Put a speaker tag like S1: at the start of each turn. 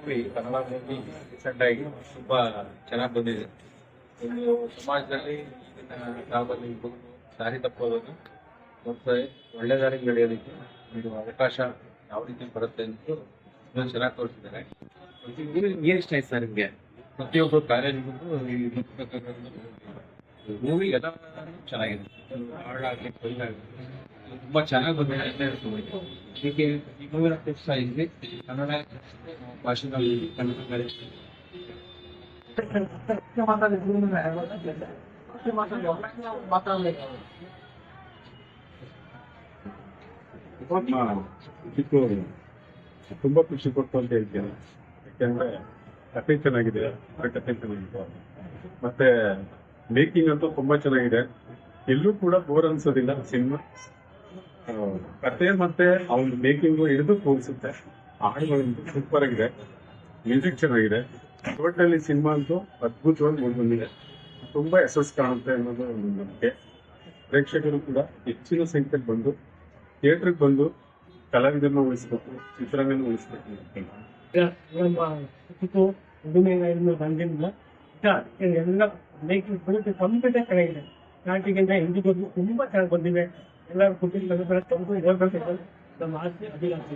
S1: Movie Kannada movie recent ಆಗಿ ತುಂಬಾ ಚೆನ್ನಾಗಿ ಬಂದಿದೆ. ಇದು ಸಮಾಜದಲ್ಲಿ ನಾವಲ್ಲಿ ದಾರಿ ತಪ್ಪೋದನ್ನು ಮತ್ತೆ ಒಳ್ಳೆ ದಾರಿಗೆ ನಡೆಯೋದಕ್ಕೆ ಒಂದು ಅವಕಾಶ ಯಾವ ರೀತಿ ಬರುತ್ತೆ ಅಂತ ಇನ್ನೂ ಚೆನ್ನಾಗಿ ತೋರಿಸಿದ್ದಾರೆ. ಏನ್ ಇಷ್ಟ ಆಯ್ತು ಸರ್ ನಿಮ್ಗೆ? ಪ್ರತಿಯೊಬ್ಬರು ಕಾಲೇಜಿಗೂ ಮೂವಿ ಎಲ್ಲ ಚೆನ್ನಾಗಿದೆ. ಹಾಡಾಗ್ಲಿ ಕೊಯ್ಲಾಗ್ಲಿ ತುಂಬಾ ಚೆನ್ನಾಗಿ ಬಂದಿದೆ ಅಂತ ಹೇಳ್ಬೋದು. ಹೀಗೆ ಈ ಮೂವಿನ ಇಷ್ಟ ಇದೆ ಕನ್ನಡ ಭಾಷೆಗಳಲ್ಲಿ ಕನ್ನಡ
S2: ತುಂಬಾ ಖುಷಿ ಕೊಟ್ಟು ಅಂತ ಹೇಳ್ತೇನೆ. ಯಾಕೆಂದ್ರೆ ಕಥೆ ಚೆನ್ನಾಗಿದೆ, ಕಥೆ ಚೆನ್ನಾಗಿದೆ, ಮತ್ತೆ ಮೇಕಿಂಗ್ ಅಂತೂ ತುಂಬಾ ಚೆನ್ನಾಗಿದೆ. ಎಲ್ಲೂ ಕೂಡ ಬೋರ್ ಅನ್ಸೋದಿಲ್ಲ ಸಿನಿಮಾ. ಕಥೆ ಮತ್ತೆ ಅವ್ನ ಮೇಕಿಂಗು ಹಿಡಿದು ತೋರಿಸುತ್ತೆ. ಹಾಡುಗಳಂತೂ ಸೂಪರ್ ಆಗಿದೆ, ಮ್ಯೂಸಿಕ್ ಚೆನ್ನಾಗಿದೆ. ಒಟ್ಟಲ್ಲಿ ಸಿನಿಮಾ ಅಂತೂ ಅದ್ಭುತವಾಗಿ ಮೂಡಿ ಬಂದಿದೆ. ತುಂಬಾ ಯಶಸ್ಸು ಕಾಣುತ್ತೆ ಅನ್ನೋದು ಒಂದು ನಂಬಿಕೆ. ಪ್ರೇಕ್ಷಕರು ಕೂಡ ಹೆಚ್ಚಿನ ಸಂಖ್ಯೆಗೆ ಬಂದು ಥಿಯೇಟರ್ಗೆ ಬಂದು ಕಲಾವಿದರನ್ನ ಉಳಿಸ್ಬೇಕು, ಚಿತ್ರರಂಗನ ಉಳಿಸ್ಬೇಕು.
S3: ಎಲ್ಲ ಮೇಕಿಂಗ್ ಕಂಪ್ಲೀಟ್ ಚೆನ್ನಾಗಿದೆ. ನಾಟಿಗಿಂತ ಹಿಂದಿ ಬಂದು ತುಂಬಾ ಚೆನ್ನಾಗಿ ಬಂದಿದೆ. ಎಲ್ಲರೂ ಕುಟುಂಬ ತಂದು ನಮ್ಮ ಆಸ್ತಿ ಅಭಿಲಾಷೆ